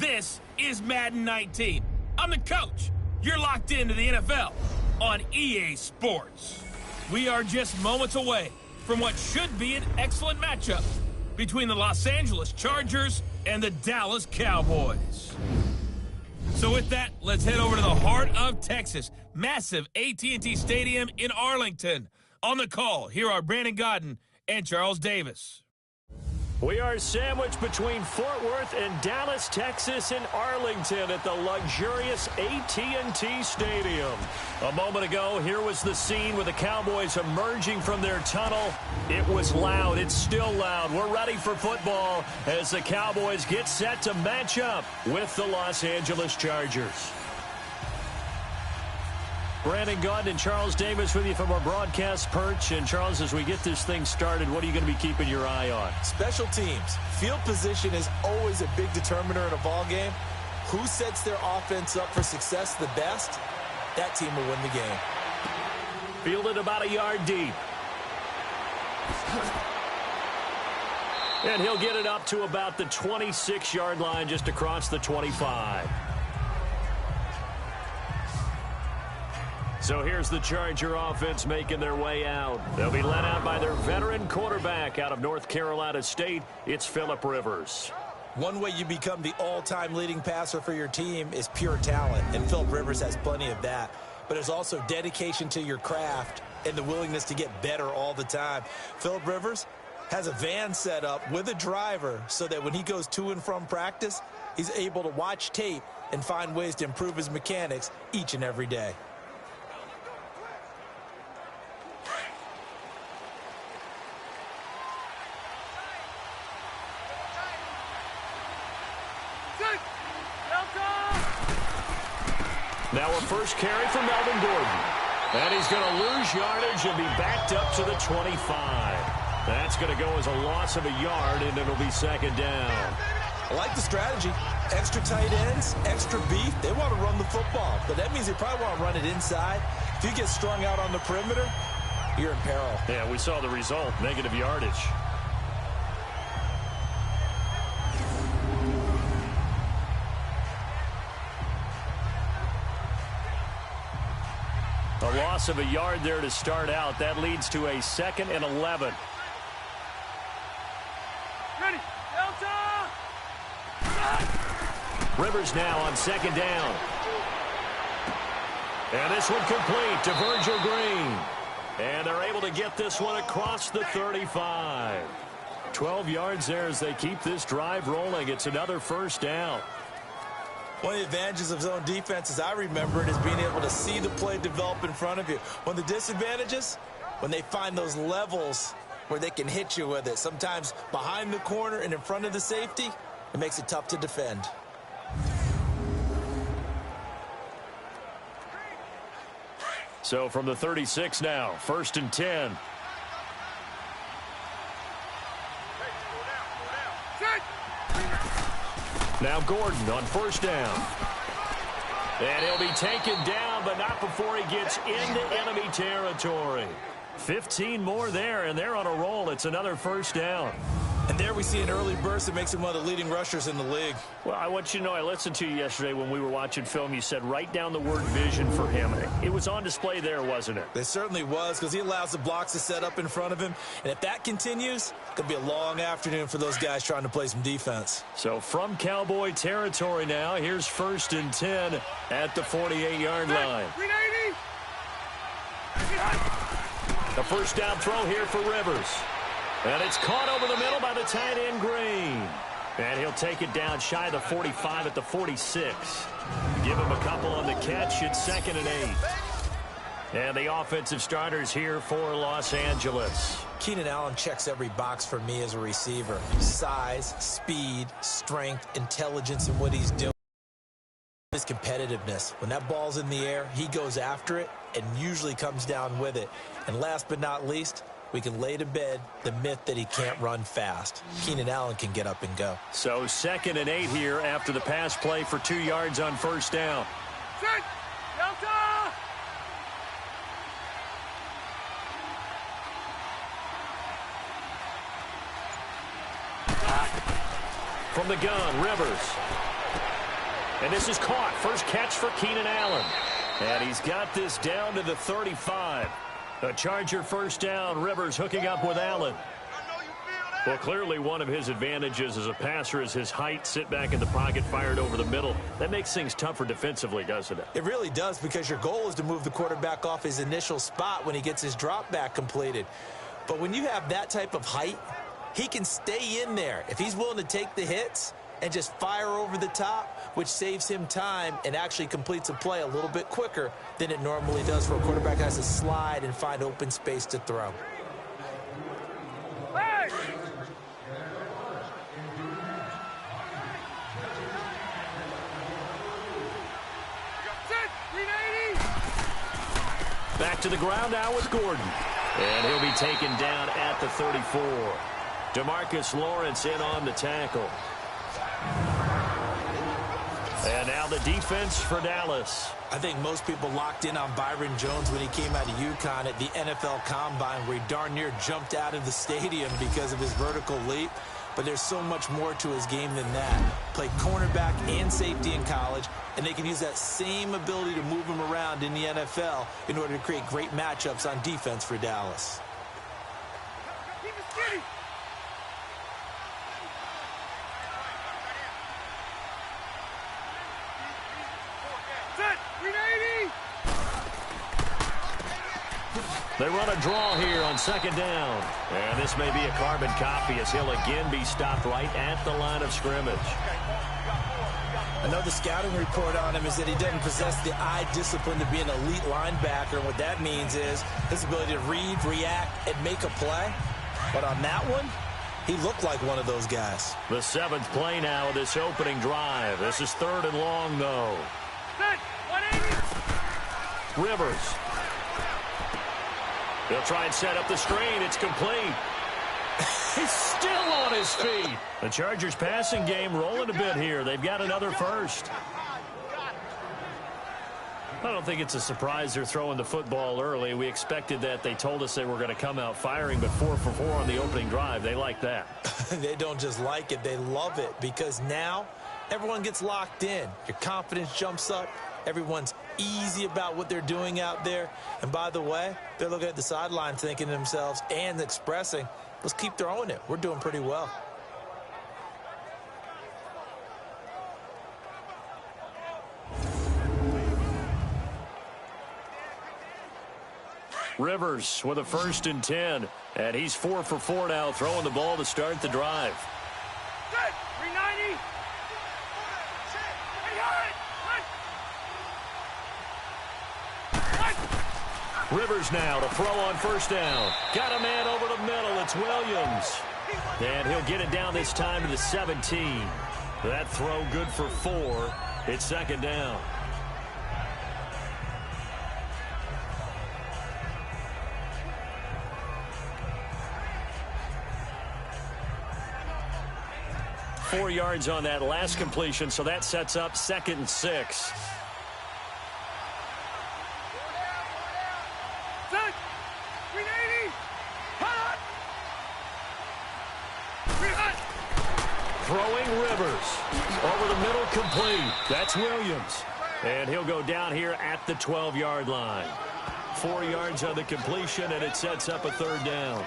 This is Madden 19. I'm the coach. You're locked into the NFL on EA Sports. We are just moments away from what should be an excellent matchup between the Los Angeles Chargers and the Dallas Cowboys. So with that, let's head over to the heart of Texas. Massive AT&T Stadium in Arlington. On the call, here are Brandon Godden and Charles Davis. We are sandwiched between Fort Worth and Dallas, Texas, in Arlington at the luxurious AT&T Stadium. A moment ago, here was the scene with the Cowboys emerging from their tunnel. It was loud. It's still loud. We're ready for football as the Cowboys get set to match up with the Los Angeles Chargers. Brandon Godden and Charles Davis with you from our broadcast perch. And, Charles, as we get this thing started, what are you going to be keeping your eye on? Special teams. Field position is always a big determiner in a ball game. Who sets their offense up for success the best, that team will win the game. Fielded about a yard deep. And he'll get it up to about the 26-yard line, just across the 25. So here's the Charger offense making their way out. They'll be led out by their veteran quarterback out of North Carolina State. It's Phillip Rivers. One way you become the all-time leading passer for your team is pure talent, and Phillip Rivers has plenty of that. But there's also dedication to your craft and the willingness to get better all the time. Phillip Rivers has a van set up with a driver so that when he goes to and from practice, he's able to watch tape and find ways to improve his mechanics each and every day. Now a first carry for Melvin Gordon. And he's going to lose yardage and be backed up to the 25. That's going to go as a loss of a yard, and it'll be second down. I like the strategy. Extra tight ends, extra beef. They want to run the football, but that means they probably want to run it inside. If you get strung out on the perimeter, you're in peril. Yeah, we saw the result, negative yardage. A loss of a yard there to start out. That leads to a 2nd and 11. Ready, Delta! Rivers now on 2nd down. And this one complete to Virgil Green. And they're able to get this one across the 35. 12 yards there as they keep this drive rolling. It's another first down. One of the advantages of zone defense, as I remember it, is being able to see the play develop in front of you. One of the disadvantages, when they find those levels where they can hit you with it, sometimes behind the corner and in front of the safety, it makes it tough to defend. So from the 36 now, 1st and 10. Now Gordon on 1st down. And he'll be taken down, but not before he gets into enemy territory. 15 more there, and they're on a roll. It's another first down. And there we see an early burst that makes him one of the leading rushers in the league. Well, I want you to know, I listened to you yesterday when we were watching film. You said write down the word vision for him. It was on display there, wasn't it? It certainly was, because he allows the blocks to set up in front of him. And if that continues, it's going to be a long afternoon for those guys trying to play some defense. So from Cowboy territory now, here's 1st and 10 at the 48-yard line. The first down throw here for Rivers. And it's caught over the middle by the tight end Green. And he'll take it down shy of the 45 at the 46. Give him a couple on the catch. It's 2nd and 8. And the offensive starters here for Los Angeles. Keenan Allen checks every box for me as a receiver. Size, speed, strength, intelligence in what he's doing. His competitiveness. When that ball's in the air, he goes after it and usually comes down with it. And last but not least, we can lay to bed the myth that he can't run fast. Keenan Allen can get up and go. So 2nd and 8 here after the pass play for 2 yards on 1st down. Set! Delta! From the gun, Rivers. And this is caught. First catch for Keenan Allen. And he's got this down to the 35. A Charger first down. Rivers hooking up with Allen. Well, clearly one of his advantages as a passer is his height. Sit back in the pocket, fired over the middle. That makes things tougher defensively, doesn't it? It really does, because your goal is to move the quarterback off his initial spot when he gets his drop back completed. But when you have that type of height, he can stay in there. If he's willing to take the hits and just fire over the top, which saves him time and actually completes a play a little bit quicker than it normally does for a quarterback that has to slide and find open space to throw. Hey! Set! 380! Back to the ground now with Gordon. And he'll be taken down at the 34. DeMarcus Lawrence in on the tackle. And now the defense for Dallas. I think most people locked in on Byron Jones when he came out of UConn at the NFL Combine, where he darn near jumped out of the stadium because of his vertical leap. But there's so much more to his game than that. Played cornerback and safety in college, and they can use that same ability to move him around in the NFL in order to create great matchups on defense for Dallas. Keep it skinny! Set! 380! They run a draw here on second down. And this may be a carbon copy as he'll again be stopped right at the line of scrimmage. I know the scouting report on him is that he doesn't possess the eye discipline to be an elite linebacker. And what that means is his ability to read, react, and make a play. But on that one, he looked like one of those guys. The 7th play now of this opening drive. This is 3rd and long, though. Set! 180! Rivers. He'll try and set up the screen. It's complete. He's still on his feet. The Chargers passing game rolling a bit here. They've got another first. I don't think it's a surprise they're throwing the football early. We expected that. They told us they were going to come out firing, but 4 for 4 on the opening drive. They like that. They don't just like it, they love it, because now everyone gets locked in. Your confidence jumps up. Everyone's easy about what they're doing out there. And by the way, they're looking at the sideline thinking to themselves and expressing, let's keep throwing it. We're doing pretty well. Rivers with a 1st and 10. And he's 4 for 4 now, throwing the ball to start the drive. Set! 390! Hey, got it! Rivers now to throw on 1st down. Got a man over the middle. It's Williams. And he'll get it down this time to the 17. That throw good for 4. It's 2nd down. Four yards on that last completion, so that sets up 2nd and 6. Set! 380! Hot! Throwing Rivers. Over the middle, complete. That's Williams. And he'll go down here at the 12-yard line. 4 yards on the completion, and it sets up a 3rd down.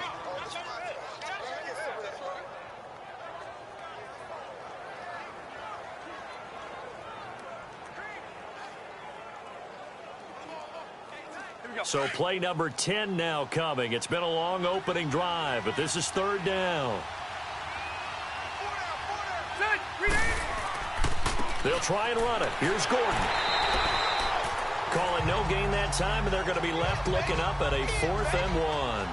So play number 10 now coming. It's been a long opening drive, but this is 3rd down. Set! 380! They'll try and run it. Here's Gordon. Calling no gain that time, and they're going to be left looking up at a 4th and 1.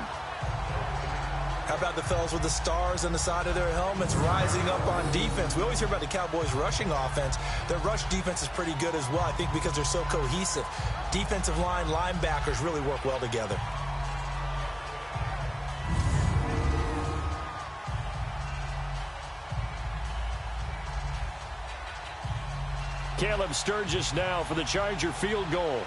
How about the fellas with the stars on the side of their helmets rising up on defense? We always hear about the Cowboys' rushing offense. Their rush defense is pretty good as well, I think, because they're so cohesive. Defensive line, linebackers really work well together. Caleb Sturgis now for the Charger field goal.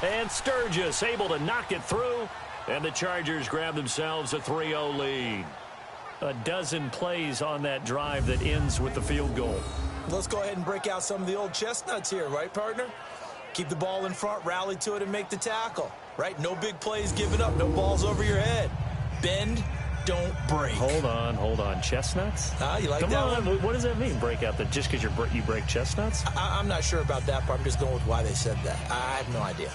And Sturgis able to knock it through. And the Chargers grab themselves a 3-0 lead. A dozen plays on that drive that ends with the field goal. Let's go ahead and break out some of the old chestnuts here, right, partner? Keep the ball in front, rally to it, and make the tackle, right? No big plays given up, no balls over your head. Bend, don't break. Hold on. Chestnuts? You like Come that on. one? What does that mean, break out? Just because you break chestnuts? I'm not sure about that part. I'm just going with why they said that. I have no idea.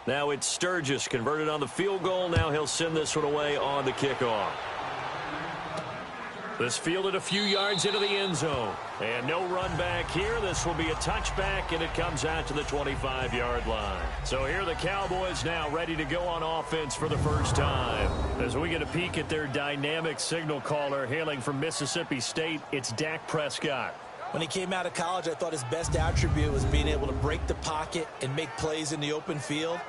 Now it's Sturgis converted on the field goal. Now he'll send this one away on the kickoff. This fielded a few yards into the end zone. And no run back here. This will be a touchback, and it comes out to the 25-yard line. So here are the Cowboys now ready to go on offense for the first time. As we get a peek at their dynamic signal caller hailing from Mississippi State, it's Dak Prescott. When he came out of college, I thought his best attribute was being able to break the pocket and make plays in the open field.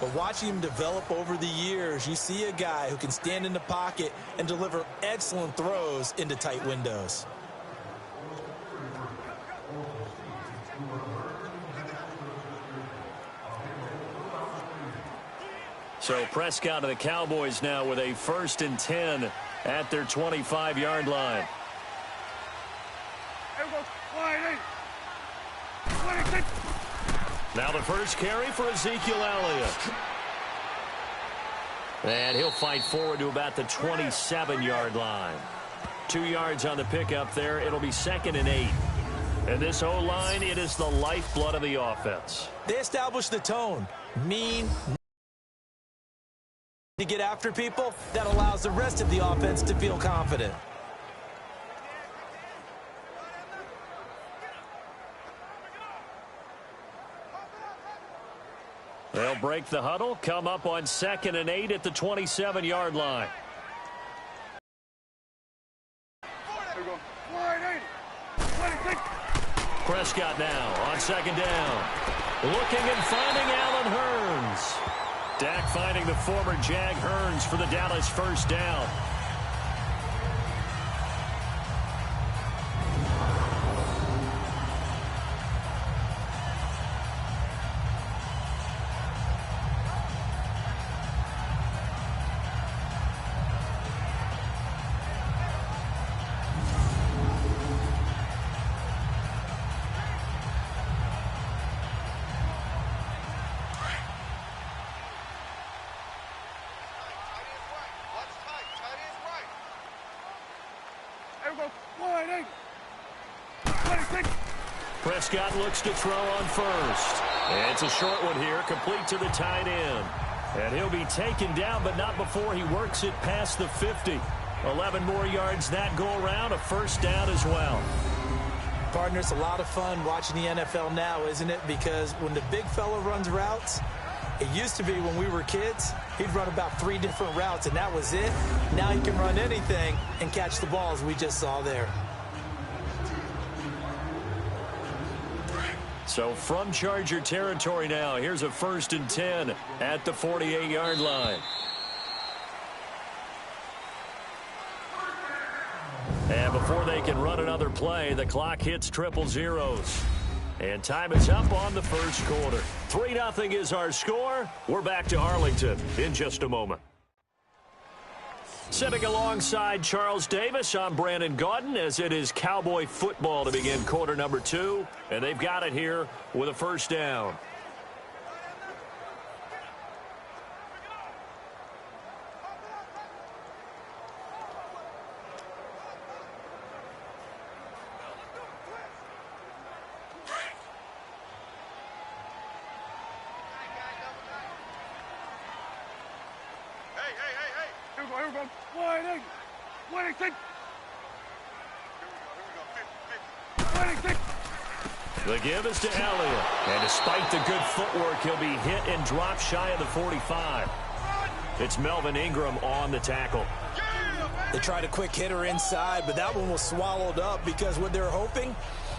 But watching him develop over the years, you see a guy who can stand in the pocket and deliver excellent throws into tight windows. So Prescott and the Cowboys now with a 1st and 10 at their 25-yard line. Now the first carry for Ezekiel Elliott. And he'll fight forward to about the 27-yard line. 2 yards on the pickup there. It'll be 2nd and 8. And this O-line, it is the lifeblood of the offense. They establish the tone. Mean to get after people. That allows the rest of the offense to feel confident. They'll break the huddle, come up on 2nd and 8 at the 27-yard line. Prescott now on 2nd down. Looking and finding Allen Hurns. Dak finding the former Jag Hurns for the Dallas first down. Prescott looks to throw on first. It's a short one here, complete to the tight end. And he'll be taken down, but not before he works it past the 50. 11 more yards that go around, a first down as well. Partner, it's a lot of fun watching the NFL now, isn't it? Because when the big fella runs routes, it used to be when we were kids, he'd run about 3 different routes, and that was it. Now he can run anything and catch the balls we just saw there. So from Charger territory now, here's a 1st and 10 at the 48-yard line. And before they can run another play, the clock hits triple zeros. And time is up on the first quarter. 3-0 is our score. We're back to Arlington in just a moment. Sitting alongside Charles Davis, I'm Brandon Gaudin, as it is Cowboy football to begin quarter number 2. And they've got it here with a first down. The give is to Elliott. And despite the good footwork, he'll be hit and dropped shy of the 45. It's Melvin Ingram on the tackle. They tried a quick hitter inside, but that one was swallowed up because what they're hoping,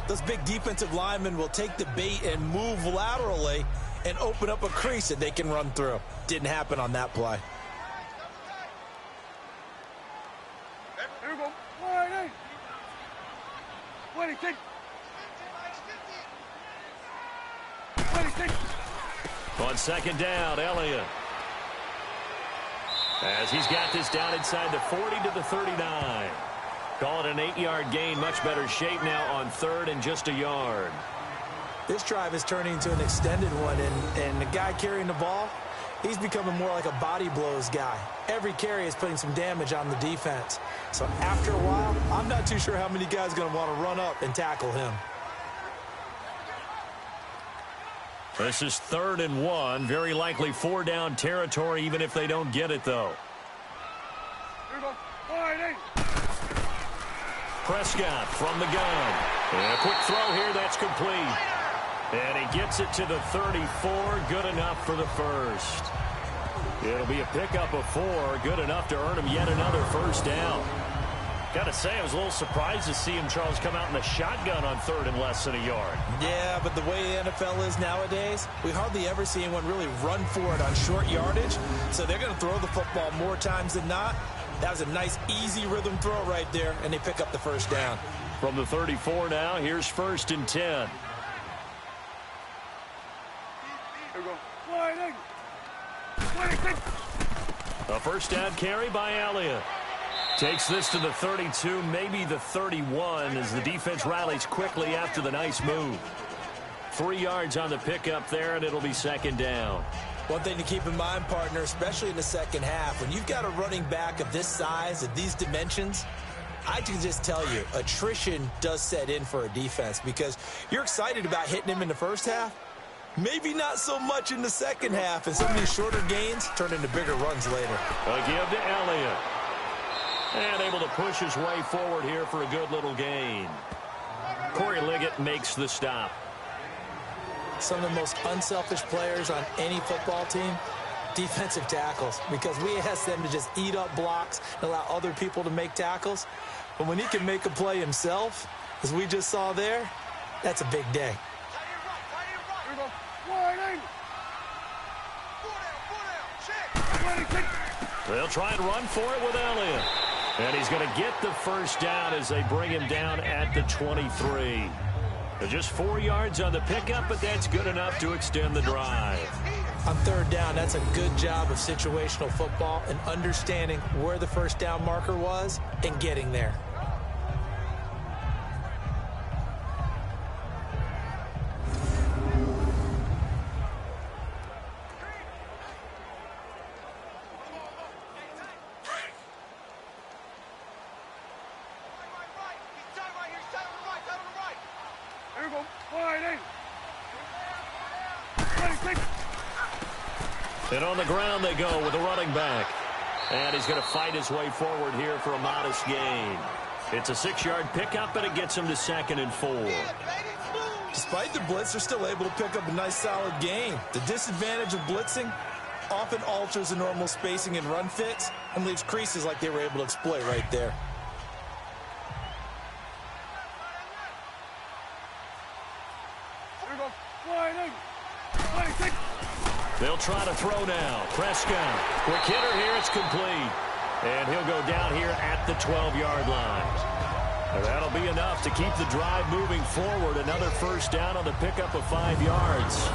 those big defensive linemen will take the bait and move laterally and open up a crease that they can run through. Didn't happen on that play. Here we go. 180. 26. 26. On second down, Elliott. As he's got this down inside the 40 to the 39. Call it an 8-yard gain. Much better shape now on third and just a yard. This drive is turning into an extended one, and the guy carrying the ball, he's becoming more like a body blows guy. Every carry is putting some damage on the defense. So after a while, I'm not too sure how many guys are going to want to run up and tackle him. This is 3rd and 1. Very likely 4-down territory, even if they don't get it, though. Here we go. 180. Prescott from the gun. And a quick throw here. That's complete. And he gets it to the 34. Good enough for the first. It'll be a pickup of 4. Good enough to earn him yet another first down. Got to say, I was a little surprised to see him, Charles, come out in the shotgun on 3rd and less than a yard. Yeah, but the way the NFL is nowadays, we hardly ever see anyone really run for it on short yardage. So they're going to throw the football more times than not. That was a nice, easy rhythm throw right there, and they pick up the first down. From the 34 now, here's 1st and 10. Here we go. 180. 26. A first down carry by Elliott. Takes this to the 32, maybe the 31, as the defense rallies quickly after the nice move. 3 yards on the pickup there, and it'll be 2nd down. One thing to keep in mind, partner, especially in the second half, when you've got a running back of this size, of these dimensions, I can just tell you, attrition does set in for a defense because you're excited about hitting him in the first half. Maybe not so much in the second half, and some of these shorter gains turn into bigger runs later. A give to Elliott. And able to push his way forward here for a good little gain. Corey Liggett makes the stop. Some of the most unselfish players on any football team, defensive tackles, because we ask them to just eat up blocks and allow other people to make tackles. But when he can make a play himself, as we just saw there, that's a big day. Here we go. 180. 26. They'll try and run for it with Elliott. And he's going to get the first down as they bring him down at the 23. Just 4 yards on the pickup, but that's good enough to extend the drive. On 3rd down, that's a good job of situational football and understanding where the first down marker was and getting there. Here we go. 180. 26. And on the ground they go with the running back. And he's going to fight his way forward here for a modest gain. It's a 6-yard pickup, and it gets him to 2nd and 4. Despite the blitz, they're still able to pick up a nice, solid gain. The disadvantage of blitzing often alters the normal spacing and run fits and leaves creases like they were able to exploit right there. Here we go. 180. 26. They'll try to throw now. Prescott. Quick hitter here. It's complete. And he'll go down here at the 12-yard line. And that'll be enough to keep the drive moving forward. Another first down on the pickup of 5 yards.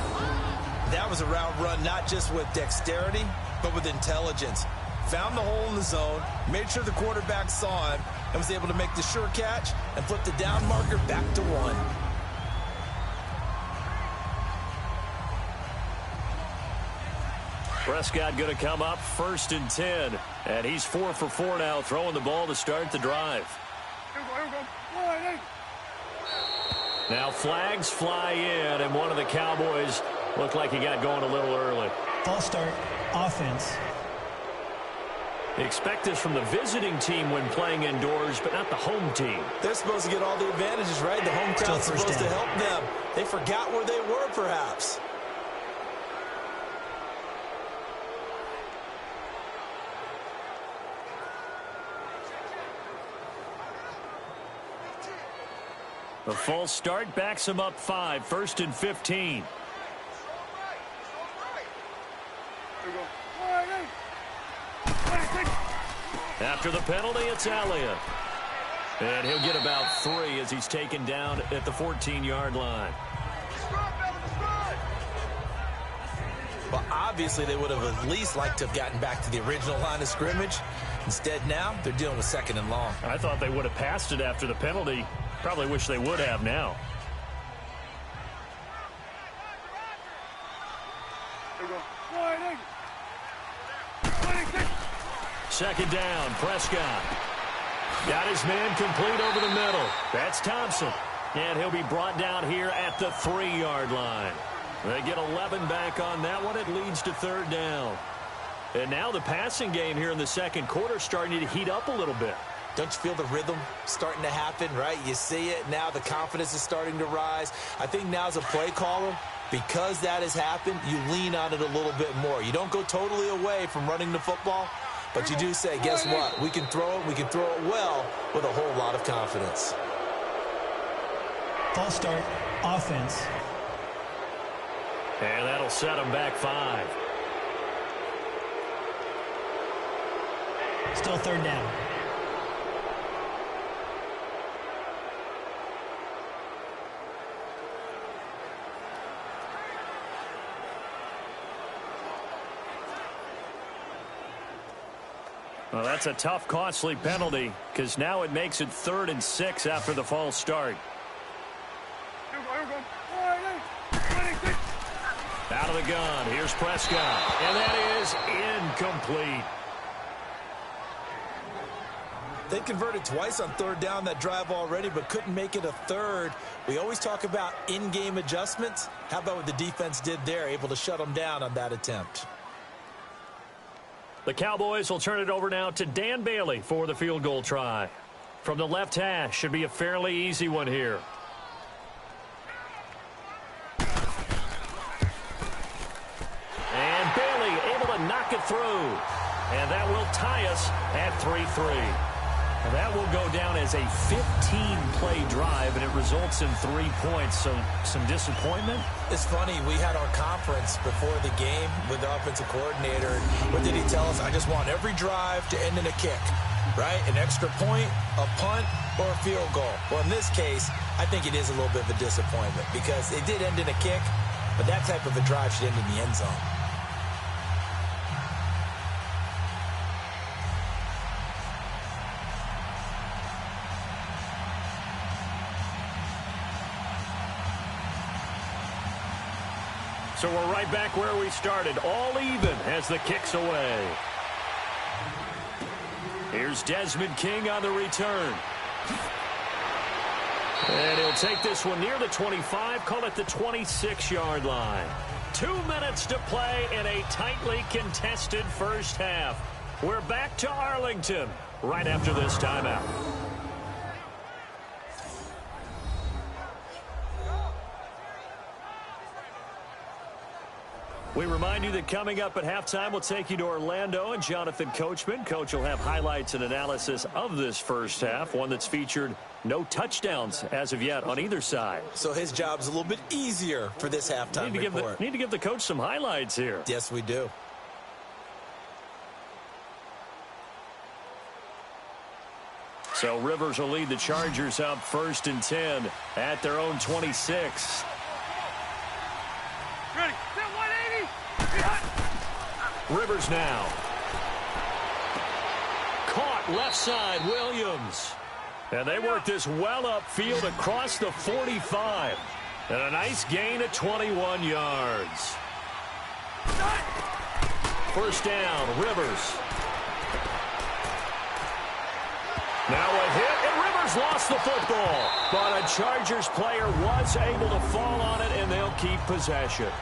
That was a route run not just with dexterity, but with intelligence. Found the hole in the zone, made sure the quarterback saw him, and was able to make the sure catch and flip the down marker back to 1. Prescott going to come up 1st and 10. And he's 4 for 4 now, throwing the ball to start the drive. Here we go. 180. Now flags fly in, and one of the Cowboys looked like he got going a little early. False start, offense. Expect this from the visiting team when playing indoors, but not the home team. They're supposed to get all the advantages, right? The home crowd's supposed to help them. They forgot where they were, perhaps. The false start backs him up 5, 1st and 15. Here we go. 180. 26. After the penalty, it's Elliott. And he'll get about 3 as he's taken down at the 14-yard line. Well, obviously, they would have at least liked to have gotten back to the original line of scrimmage. Instead, now, they're dealing with 2nd and long. I thought they would have passed it after the penalty. Probably wish they would have now. There you go. Wide eight. 2nd down, Prescott. Got his man complete over the middle. That's Thompson. And he'll be brought down here at the 3-yard line. They get 11 back on that one. It leads to 3rd down. And now the passing game here in the 2nd quarter starting to heat up a little bit. Don't you feel the rhythm starting to happen, right? You see it. Now the confidence is starting to rise. I think now as a play caller, because that has happened, you lean on it a little bit more. You don't go totally away from running the football, but you do say, guess what? We can throw it. We can throw it well with a whole lot of confidence. False start, offense. And that'll set them back 5. Still 3rd down. Well, that's a tough, costly penalty because now it makes it 3rd and 6 after the false start. Here we go. Wide eight. Out of the gun, here's Prescott, and that is incomplete. They converted twice on 3rd down that drive already, but couldn't make it a 3rd. We always talk about in-game adjustments. How about what the defense did there, able to shut them down on that attempt? The Cowboys will turn it over now to Dan Bailey for the field goal try. From the left hash, should be a fairly easy one here. And Bailey able to knock it through. And that will tie us at 3-3. And that will go down as a 15-play drive, and it results in 3 points. So some disappointment. It's funny, we had our conference before the game with the offensive coordinator. What did he tell us? I just want every drive to end in a kick, right? An extra point, a punt, or a field goal. Well, in this case, I think it is a little bit of a disappointment because it did end in a kick, but that type of a drive should end in the end zone. So we're right back where we started, all even as the kick's away. Here's Desmond King on the return. And he'll take this one near the 25, call it the 26-yard line. 2 minutes to play in a tightly contested first half. We're back to Arlington right after this timeout. We remind you that coming up at halftime, we'll take you to Orlando and Jonathan Coachman. Coach will have highlights and analysis of this first half, one that's featured no touchdowns as of yet on either side. So his job's a little bit easier for this halftime report. Need to give the coach some highlights here. Yes, we do. So Rivers will lead the Chargers up 1st and 10 at their own 26. Ready. Set 180. Rivers now. Caught left side, Williams. And they work this well upfield across the 45. And a nice gain of 21 yards. 1st down, Rivers. Now a hit, and Rivers lost the football. But a Chargers player was able to fall on it, and they'll keep possession.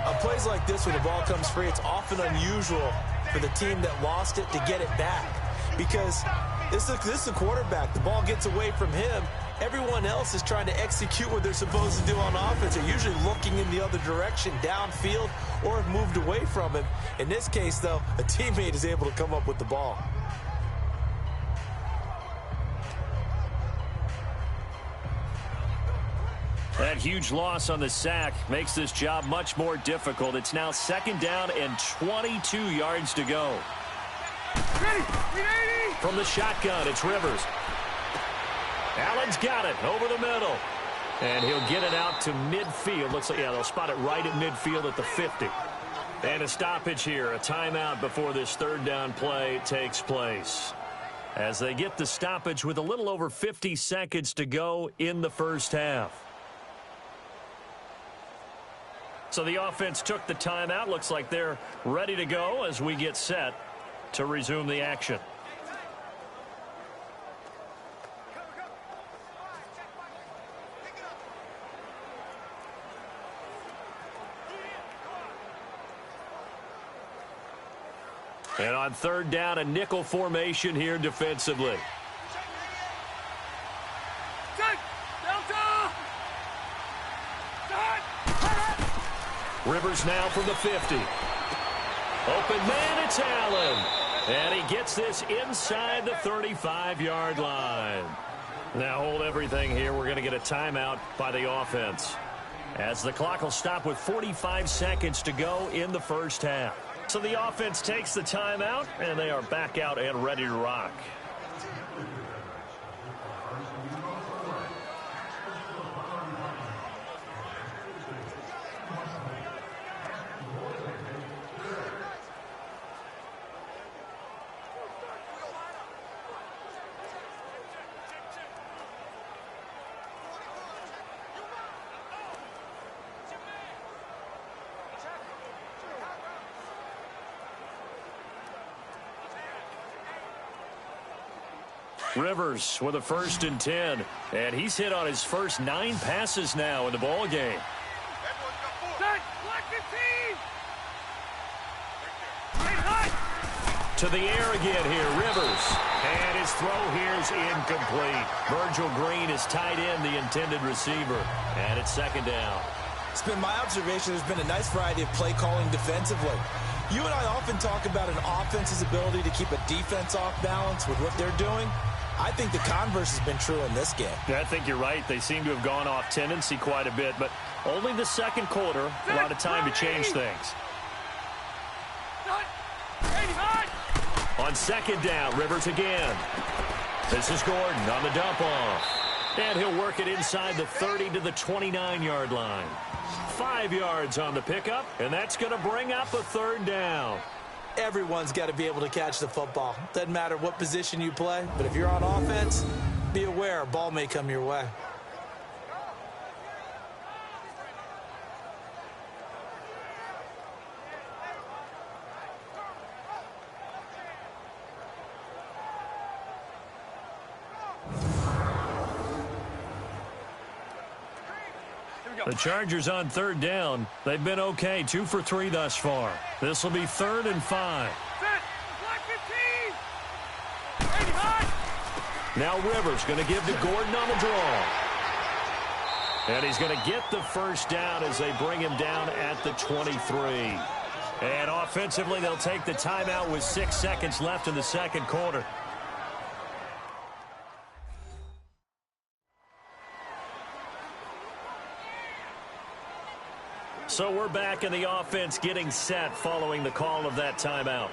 On plays like this, when the ball comes free, it's often unusual for the team that lost it to get it back. Because this is a quarterback. The ball gets away from him. Everyone else is trying to execute what they're supposed to do on offense. They're usually looking in the other direction, downfield, or have moved away from him. In this case, though, a teammate is able to come up with the ball. That huge loss on the sack makes this job much more difficult. It's now 2nd down and 22 yards to go. Ready. 380. From the shotgun, it's Rivers. Allen's got it over the middle. And he'll get it out to midfield. Looks like, yeah, they'll spot it right at midfield at the 50. And a stoppage here, a timeout before this third down play takes place. As they get the stoppage with a little over 50 seconds to go in the first half. So the offense took the timeout. Looks like they're ready to go as we get set to resume the action. And on third down, a nickel formation here defensively. Rivers now from the 50. Open man, it's Allen. And he gets this inside the 35-yard line. Now hold everything here. We're going to get a timeout by the offense, as the clock will stop with 45 seconds to go in the first half. So the offense takes the timeout, and they are back out and ready to rock. Rivers with a 1st and 10, and he's hit on his first 9 passes now in the ball game. To the air again here, Rivers, and his throw here is incomplete. Virgil Green is tied in the intended receiver, and it's 2nd down. It's been my observation there's been a nice variety of play calling defensively. You and I often talk about an offense's ability to keep a defense off balance with what they're doing. I think the converse has been true in this game. Yeah, I think you're right. They seem to have gone off tendency quite a bit, but only the second quarter, a lot of time to change things. On 2nd down, Rivers again. This is Gordon on the dump off. And he'll work it inside the 30 to the 29-yard line. 5 yards on the pickup, and that's going to bring up a 3rd down. Everyone's got to be able to catch the football. Doesn't matter what position you play, but if you're on offense, be aware a ball may come your way. The Chargers on 3rd down. They've been okay, 2 for 3 thus far. This will be 3rd and 5. Now Rivers going to give to Gordon on the draw. And he's going to get the 1st down as they bring him down at the 23. And offensively, they'll take the timeout with 6 seconds left in the second quarter. So we're back in the offense getting set following the call of that timeout.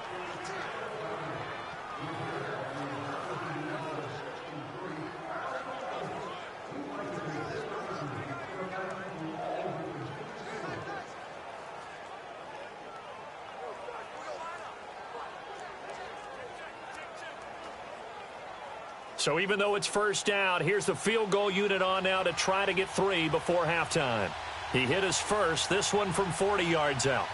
So even though it's 1st down, here's the field goal unit on now to try to get 3 before halftime. He hit his first, this one from 40 yards out.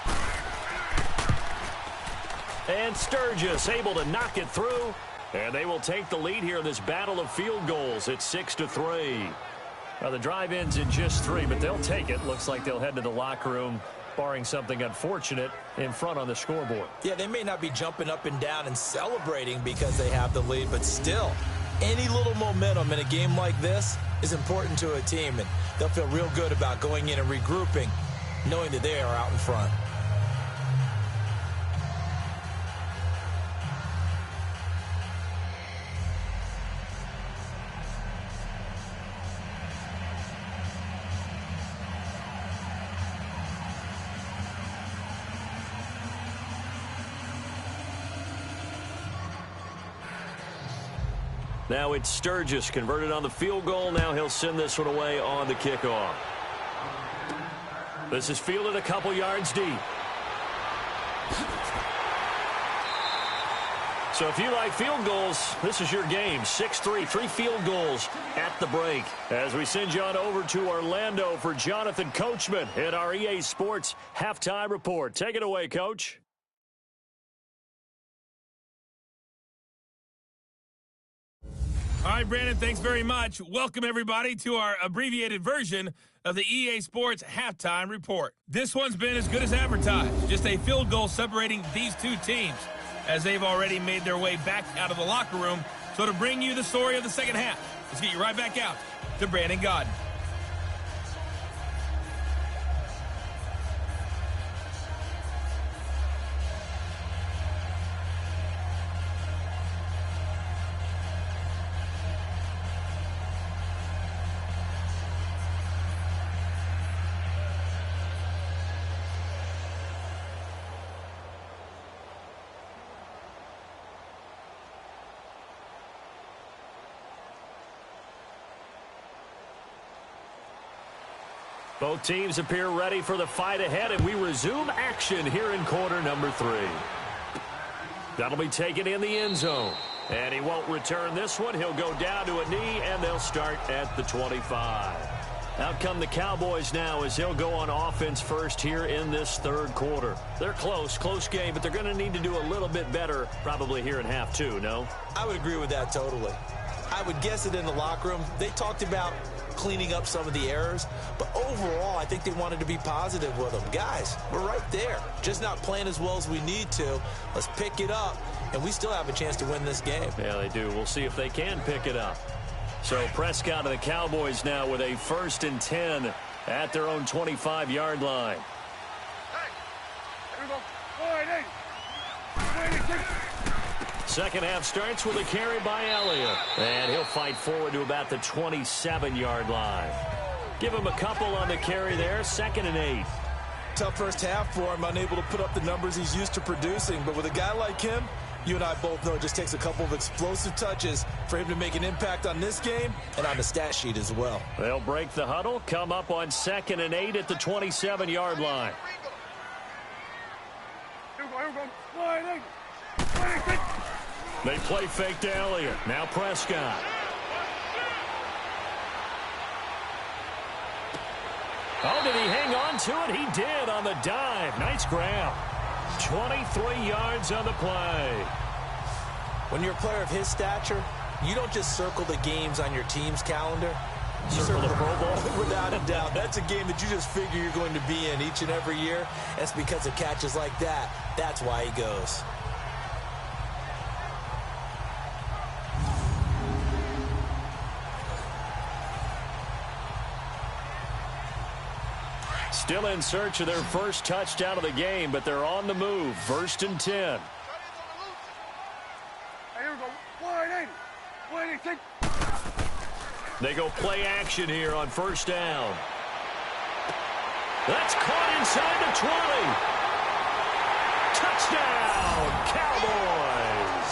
And Sturgis able to knock it through. And they will take the lead here in this battle of field goals. It's 6-3. Now the drive ends in just 3, but they'll take it. Looks like they'll head to the locker room, barring something unfortunate, in front on the scoreboard. Yeah, they may not be jumping up and down and celebrating because they have the lead, but still, any little momentum in a game like this is important to a team, and they'll feel real good about going in and regrouping, knowing that they are out in front. Now it's Sturgis converted on the field goal. Now he'll send this one away on the kickoff. This is fielded a couple yards deep. So if you like field goals, this is your game. 6-3, 3 field goals at the break. As we send you on over to Orlando for Jonathan Coachman in our EA Sports Halftime Report. Take it away, Coach. All right, Brandon, thanks very much. Welcome, everybody, to our abbreviated version of the EA Sports Halftime Report. This one's been as good as advertised. Just a field goal separating these two teams, as they've already made their way back out of the locker room. So to bring you the story of the second half, let's get you right back out to Brandon Godden. Both teams appear ready for the fight ahead, and we resume action here in quarter number 3. That'll be taken in the end zone. And he won't return this one. He'll go down to a knee, and they'll start at the 25. Out come the Cowboys now as he'll go on offense first here in this third quarter. They're close game, but they're going to need to do a little bit better probably here in half 2, no? I would agree with that totally. I would guess it in the locker room. They talked about cleaning up some of the errors, but overall, I think they wanted to be positive with them. Guys, we're right there. Just not playing as well as we need to. Let's pick it up, and we still have a chance to win this game. Yeah, they do. We'll see if they can pick it up. So Prescott and the Cowboys now with a 1st and 10 at their own 25-yard line. Hey, here we go. All right, hey. Second half starts with a carry by Elliott. And he'll fight forward to about the 27-yard line. Give him a couple on the carry there. 2nd and 8. Tough first half for him, unable to put up the numbers he's used to producing. But with a guy like him, you and I both know it just takes a couple of explosive touches for him to make an impact on this game and on the stat sheet as well. They'll break the huddle, come up on 2nd and 8 at the 27-yard line. Here we go. All right, hey. They play fake to Elliott. Now Prescott. Oh, did he hang on to it? He did on the dive. Nice grab. 23 yards on the play. When you're a player of his stature, you don't just circle the games on your team's calendar. You Circle the Pro Bowl? Without a doubt. That's a game that you just figure you're going to be in each and every year. That's because of catches like that. That's why he goes. Still in search of their first touchdown of the game, but they're on the move. 1st and 10. Hey, here we go. 180. 180. They go play action here on 1st down. That's caught inside the 20. Touchdown, Cowboys.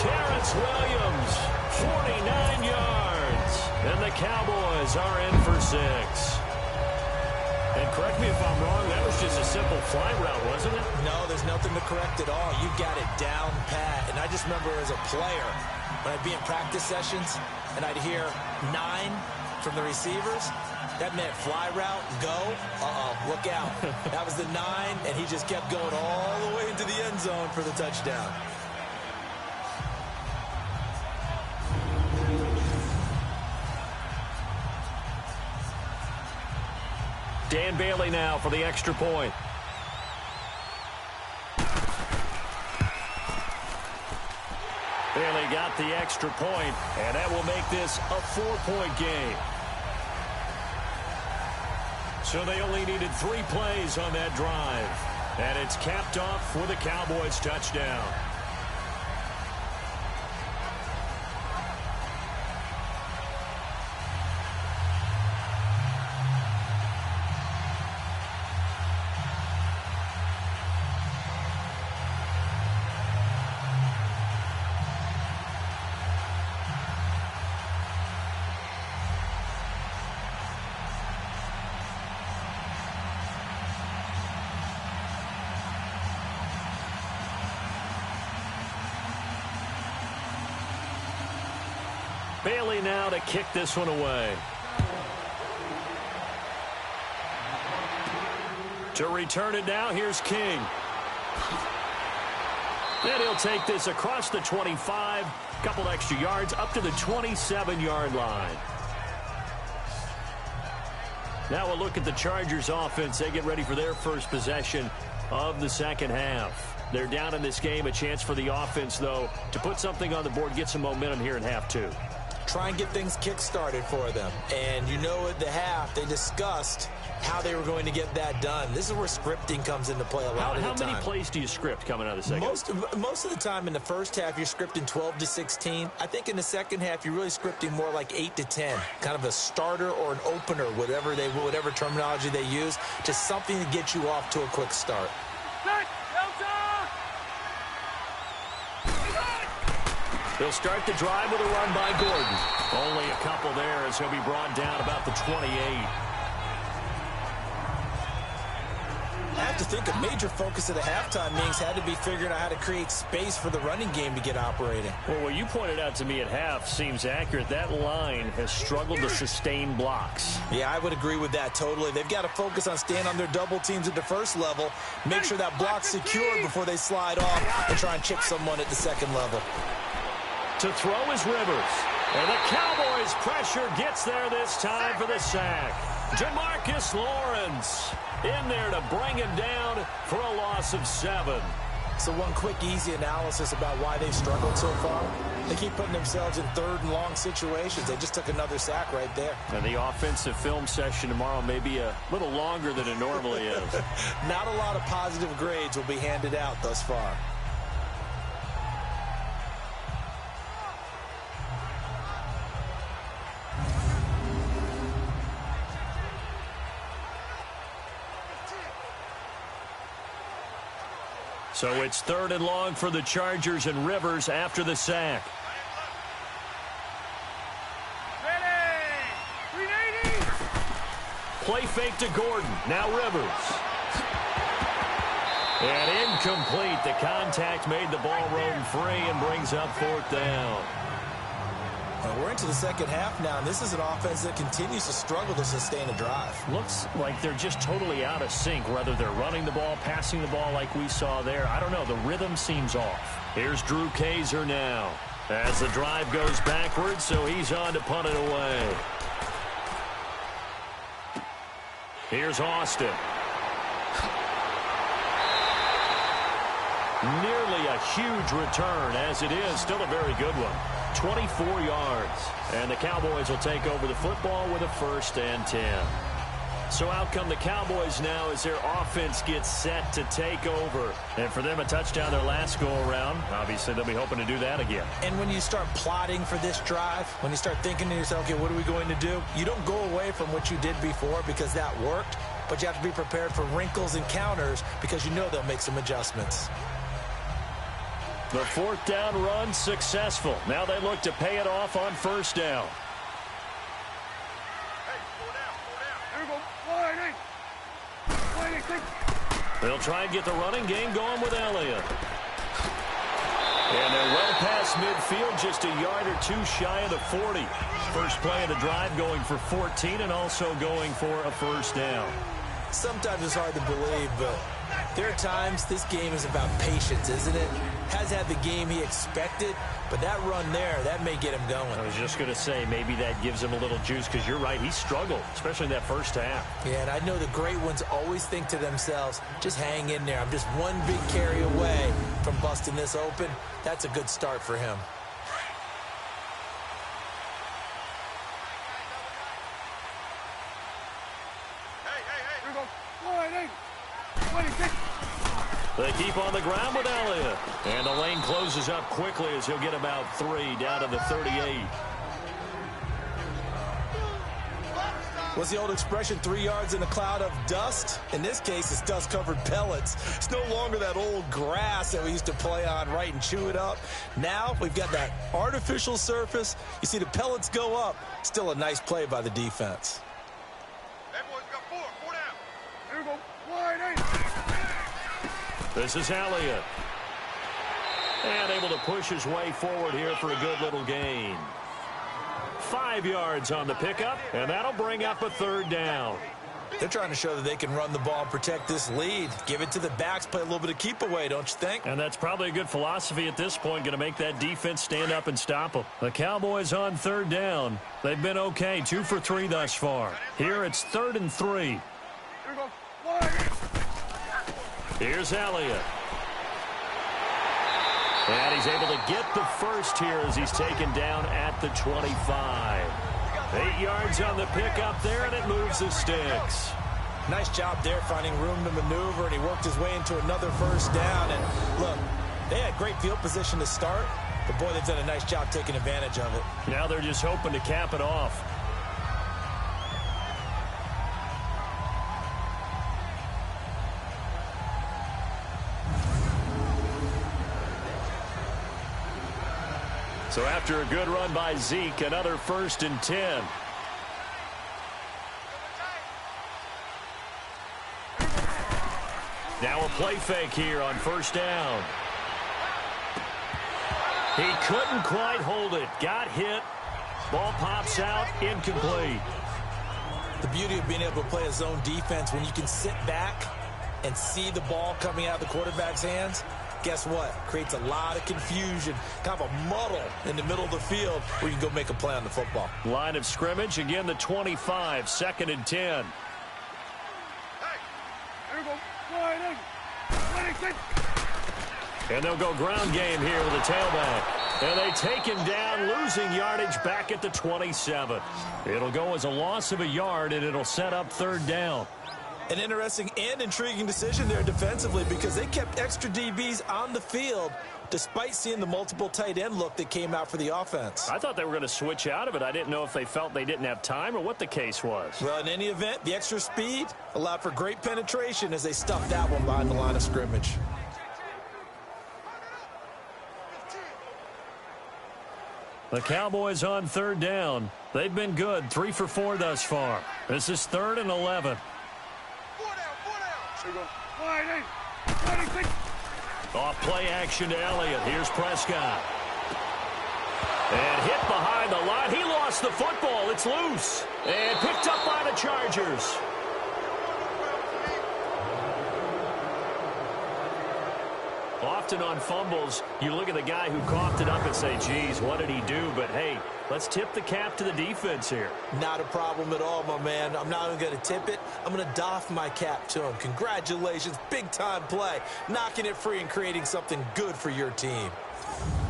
Terrence Williams, 49 yards. And the Cowboys are in for 6. And correct me if I'm wrong, that was just a simple fly route, wasn't it? No, there's nothing to correct at all. You got it down pat. And I just remember as a player, when I'd be in practice sessions and I'd hear 9 from the receivers, that meant fly route, go, look out. That was the 9, and he just kept going all the way into the end zone for the touchdown. Dan Bailey now for the extra point. Bailey got the extra point, and that will make this a 4-point game. So they only needed 3 plays on that drive. And it's capped off with a Cowboys touchdown. Bailey now to kick this one away. To return it now, here's King. And he'll take this across the 25, couple extra yards up to the 27-yard line. Now we'll look at the Chargers offense. They get ready for their first possession of the second half. They're down in this game. A chance for the offense, though, to put something on the board, get some momentum here in half two. Try and get things kick-started for them. And you know at the half, they discussed how they were going to get that done. This is where scripting comes into play a lot of the time. How many plays do you script coming out of the second? Most of the time in the first half, you're scripting 12 to 16. I think in the second half, you're really scripting more like 8 to 10. Kind of a starter or an opener, whatever terminology they use, just something to get you off to a quick start. They'll start the drive with a run by Gordon. Only a couple there as he'll be brought down about the 28. I have to think a major focus of the halftime meetings had to be figuring out how to create space for the running game to get operating. Well, what you pointed out to me at half seems accurate. That line has struggled to sustain blocks. Yeah, I would agree with that totally. They've got to focus on staying on their double teams at the first level, make sure that block's secured before they slide off and try and chip someone at the second level. To throw is Rivers. And the Cowboys pressure gets there this time for the sack. Jamarcus Lawrence in there to bring him down for a loss of 7. So one quick, easy analysis about why they've struggled so far. They keep putting themselves in third and long situations. They just took another sack right there. And the offensive film session tomorrow may be a little longer than it normally is. Not a lot of positive grades will be handed out thus far. So it's third and long for the Chargers and Rivers after the sack. Play fake to Gordon. Now Rivers. And incomplete. The contact made the ball roam free and brings up fourth down. Well, we're into the second half now, and this is an offense that continues to struggle to sustain a drive. Looks like they're just totally out of sync, whether they're running the ball, passing the ball like we saw there. I don't know. The rhythm seems off. Here's Drew Kaiser now as the drive goes backwards, so he's on to punt it away. Here's Austin. Nearly a huge return, as it is still a very good one. 24 yards. And the Cowboys will take over the football with a 1st and 10. So out come the Cowboys now as their offense gets set to take over. And for them, a touchdown their last go-around. Obviously, they'll be hoping to do that again. And when you start plotting for this drive, when you start thinking to yourself, okay, what are we going to do? You don't go away from what you did before because that worked, but you have to be prepared for wrinkles and counters because you know they'll make some adjustments. The 4th down run successful. Now they look to pay it off on 1st down. They'll try and get the running game going with Elliott. And they're well past midfield, just a yard or two shy of the 40. First play of the drive going for 14 and also going for a 1st down. Sometimes it's hard to believe, but there are times this game is about patience, isn't it? Has had the game he expected, but that run there, that may get him going. I was just going to say, maybe that gives him a little juice, because you're right, he struggled, especially in that first half. Yeah, and I know the great ones always think to themselves, just hang in there. I'm just one big carry away from busting this open. That's a good start for him. They keep on the ground with Elliott. And the lane closes up quickly as he'll get about 3 down to the 38. What's the old expression, 3 yards in a cloud of dust? In this case, it's dust-covered pellets. It's no longer that old grass that we used to play on, right, and chew it up. Now we've got that artificial surface. You see the pellets go up. Still a nice play by the defense. This is Elliott. And able to push his way forward here for a good little gain. 5 yards on the pickup, and that'll bring up a 3rd down. They're trying to show that they can run the ball and protect this lead. Give it to the backs, play a little bit of keep away, don't you think? And that's probably a good philosophy at this point, going to make that defense stand up and stop them. The Cowboys on 3rd down. They've been okay, 2 for 3 thus far. Here it's 3rd and 3. Here we go. Wide. Here's Elliott. And he's able to get the first here as he's taken down at the 25. 8 yards on the pickup there, and it moves the sticks. Nice job there finding room to maneuver, and he worked his way into another 1st down. And look, they had great field position to start, but boy, they've done a nice job taking advantage of it. Now they're just hoping to cap it off. So after a good run by Zeke, another 1st and 10. Now a play fake here on 1st down. He couldn't quite hold it. Got hit. Ball pops out, incomplete. The beauty of being able to play a zone defense when you can sit back and see the ball coming out of the quarterback's hands, guess what? Creates a lot of confusion, kind of a muddle in the middle of the field where you can go make a play on the football. Line of scrimmage, again the 25, 2nd and 10. Hey, here we go. Wide. 26. And they'll go ground game here with the tailback. And they take him down, losing yardage back at the 27. It'll go as a loss of a yard, and it'll set up 3rd down. An interesting and intriguing decision there defensively because they kept extra DBs on the field despite seeing the multiple tight end look that came out for the offense. I thought they were going to switch out of it. I didn't know if they felt they didn't have time or what the case was. Well, in any event, the extra speed allowed for great penetration as they stuffed that one behind the line of scrimmage. The Cowboys on 3rd down. They've been good, 3 for 4 thus far. This is 3rd and 11. 4 down. Here we go. Wide. 26. Off play action to Elliott. Here's Prescott. And hit behind the line. He lost the football. It's loose. And picked up by the Chargers. Often on fumbles, you look at the guy who coughed it up and say, geez, what did he do? But, hey, let's tip the cap to the defense here. Not a problem at all, my man. I'm not even going to tip it. I'm going to doff my cap to him. Congratulations. Big-time play. Knocking it free and creating something good for your team.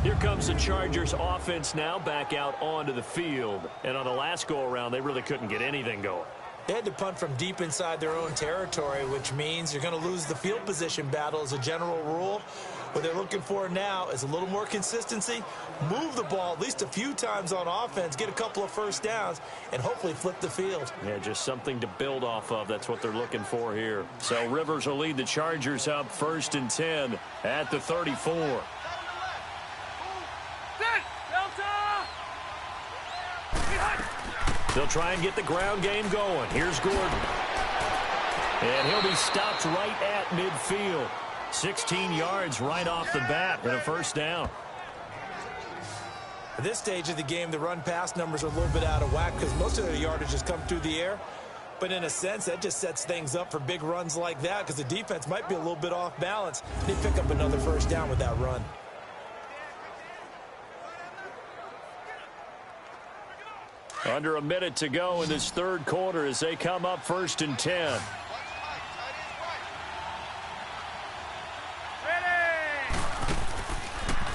Here comes the Chargers offense now back out onto the field. And on the last go-around, they really couldn't get anything going. They had to punt from deep inside their own territory, which means you're going to lose the field position battle as a general rule. What they're looking for now is a little more consistency, move the ball at least a few times on offense, get a couple of 1st downs, and hopefully flip the field. Yeah, just something to build off of. That's what they're looking for here. So Rivers will lead the Chargers up 1st and 10 at the 34. They'll try and get the ground game going. Here's Gordon. And he'll be stopped right at midfield. 16 yards right off the bat and a 1st down. At this stage of the game, the run-pass numbers are a little bit out of whack because most of their yardage has come through the air. But in a sense, that just sets things up for big runs like that because the defense might be a little bit off balance. They pick up another 1st down with that run. Under a minute to go in this 3rd quarter as they come up 1st and 10.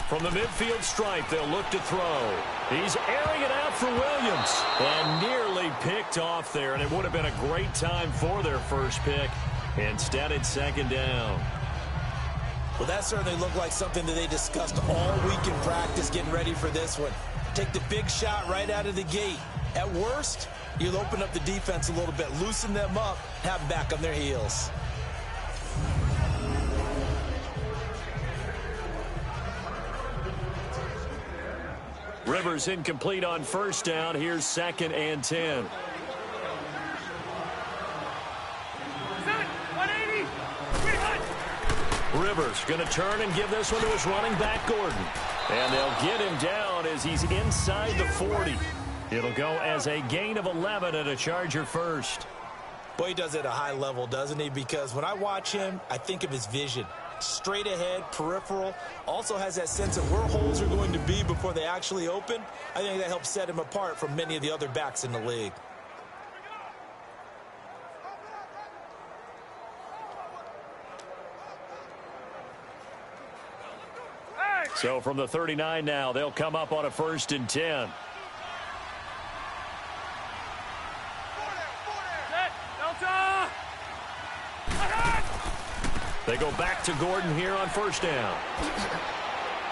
From the midfield stripe, they'll look to throw. He's airing it out for Williams. And nearly picked off there, and it would have been a great time for their first pick. Instead, it's 2nd down. Well, that certainly looked like something that they discussed all week in practice getting ready for this one. Take the big shot right out of the gate. At worst, you'll open up the defense a little bit, loosen them up, have them back on their heels. Rivers incomplete on 1st down. Here's 2nd and 10. 180. Rivers going to turn and give this one to his running back, Gordon. And they'll get him down as he's inside the 40. It'll go as a gain of 11 and a Charger first. Boy, he does it at a high level, doesn't he? Because when I watch him, I think of his vision. Straight ahead, peripheral, also has that sense of where holes are going to be before they actually open. I think that helps set him apart from many of the other backs in the league. So from the 39 now, they'll come up on a 1st and 10. They go back to Gordon here on 1st down.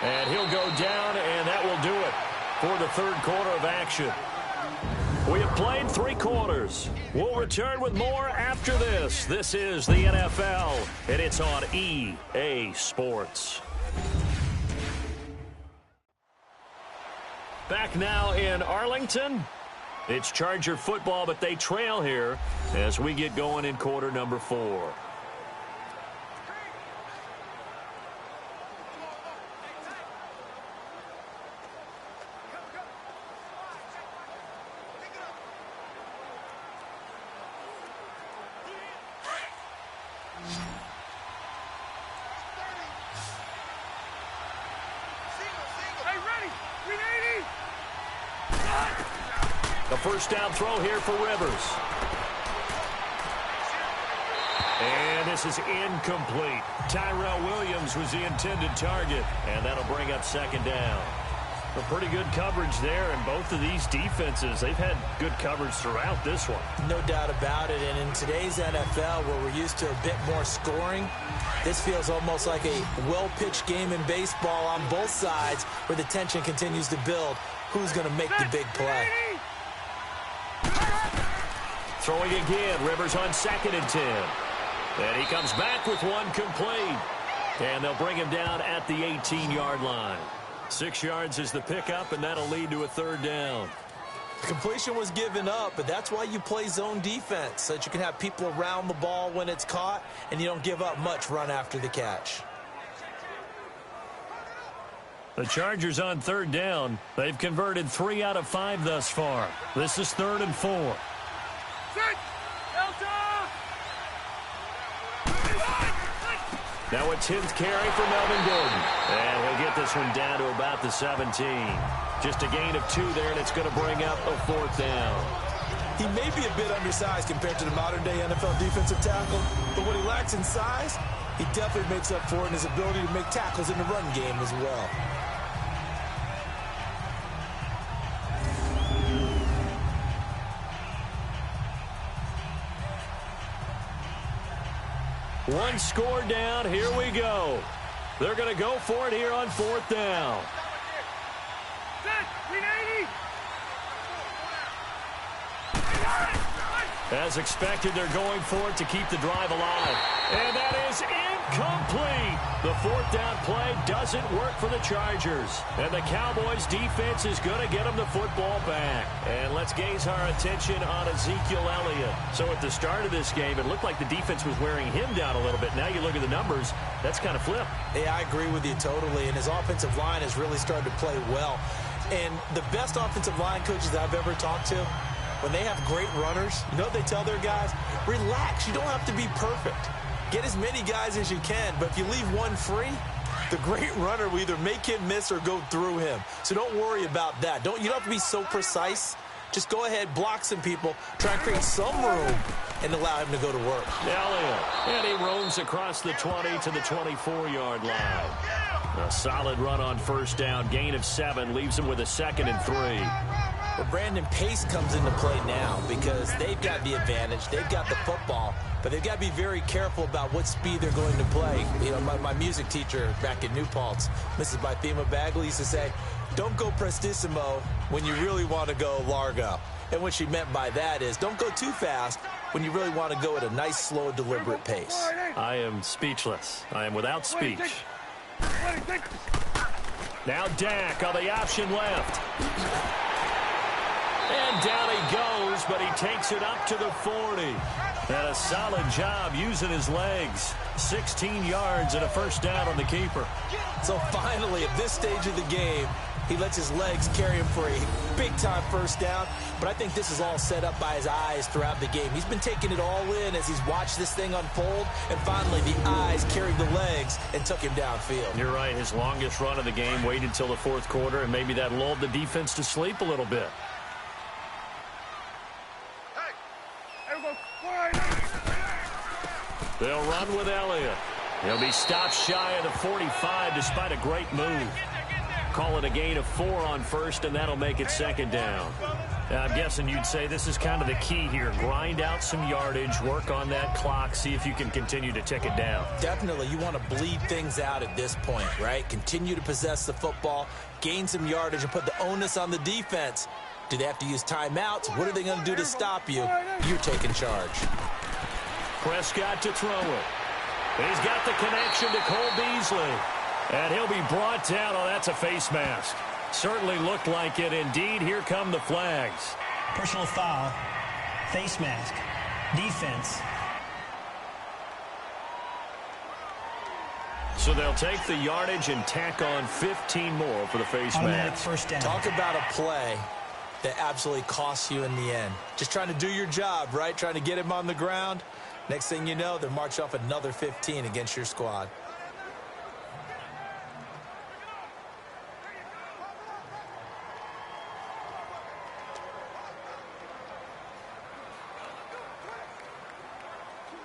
And he'll go down, and that will do it for the 3rd quarter of action. We have played 3 quarters. We'll return with more after this. This is the NFL, and it's on EA Sports. Back now in Arlington. It's Charger football, but they trail here as we get going in quarter number 4. The 1st down throw here for Rivers. And this is incomplete. Tyrell Williams was the intended target, and that'll bring up 2nd down. A pretty good coverage there, and both of these defenses, they've had good coverage throughout this one. No doubt about it, and in today's NFL, where we're used to a bit more scoring, this feels almost like a well-pitched game in baseball on both sides, where the tension continues to build. Who's going to make the big play? Throwing again, Rivers on 2nd and 10. And he comes back with one complete. And they'll bring him down at the 18-yard line. 6 yards is the pickup, and that'll lead to a 3rd down. The completion was given up, but that's why you play zone defense, so that you can have people around the ball when it's caught, and you don't give up much run after the catch. The Chargers on 3rd down. They've converted 3 out of 5 thus far. This is 3rd and 4. Now a 10th carry for Melvin Gordon. And he'll get this one down to about the 17. Just a gain of 2 there, and it's going to bring up a 4th down. He may be a bit undersized compared to the modern-day NFL defensive tackle, but what he lacks in size, he definitely makes up for it in his ability to make tackles in the run game as well. One score down. Here we go. They're going to go for it here on 4th down. As expected, they're going for it to keep the drive alive. And that is incomplete. The 4th down play doesn't work for the Chargers. And the Cowboys defense is going to get them the football back. And let's gaze our attention on Ezekiel Elliott. So at the start of this game, it looked like the defense was wearing him down a little bit. Now you look at the numbers, that's kind of flipped. Yeah, I agree with you totally. And his offensive line has really started to play well. And the best offensive line coaches that I've ever talked to, when they have great runners, you know what they tell their guys? Relax. You don't have to be perfect. Get as many guys as you can, but if you leave one free, the great runner will either make him miss or go through him. So don't worry about that. You don't have to be so precise. Just go ahead, block some people, try and create some room, and allow him to go to work. Elliott, and he roams across the 20 to the 24-yard line. A solid run on 1st down, gain of 7, leaves him with a 2nd and 3. But Brandon, pace comes into play now because they've got the advantage. They've got the football, but they've got to be very careful about what speed they're going to play. You know, my music teacher back in New Paltz, Mrs. Bythema Bagley, used to say, don't go prestissimo when you really want to go largo. And what she meant by that is don't go too fast when you really want to go at a nice, slow, deliberate pace. I am speechless. I am without speech. Now Dak on the option left. And down he goes, but he takes it up to the 40. And a solid job using his legs. 16 yards and a first down on the keeper. So finally, at this stage of the game, he lets his legs carry him for a big-time first down. But I think this is all set up by his eyes throughout the game. He's been taking it all in as he's watched this thing unfold. And finally, the eyes carried the legs and took him downfield. You're right. His longest run of the game waited till the fourth quarter, and maybe that lulled the defense to sleep a little bit. They'll run with Elliott. He'll be stopped shy of the 45 despite a great move. Call it a gain of 4 on first, and that'll make it second down. I'm guessing you'd say this is kind of the key here. Grind out some yardage, work on that clock, see if you can continue to tick it down. Definitely. You want to bleed things out at this point, right? Continue to possess the football, gain some yardage, and put the onus on the defense. Do they have to use timeouts? What are they going to do to stop you? You're taking charge. Prescott to throw it. He's got the connection to Cole Beasley. And he'll be brought down. Oh, that's a face mask. Certainly looked like it. Indeed, here come the flags. Personal foul, face mask, defense. So they'll take the yardage and tack on 15 more for the face Automatic mask. first down. Talk about a play that absolutely costs you in the end. Just trying to do your job, right? Trying to get him on the ground. Next thing you know, they're march off another 15 against your squad.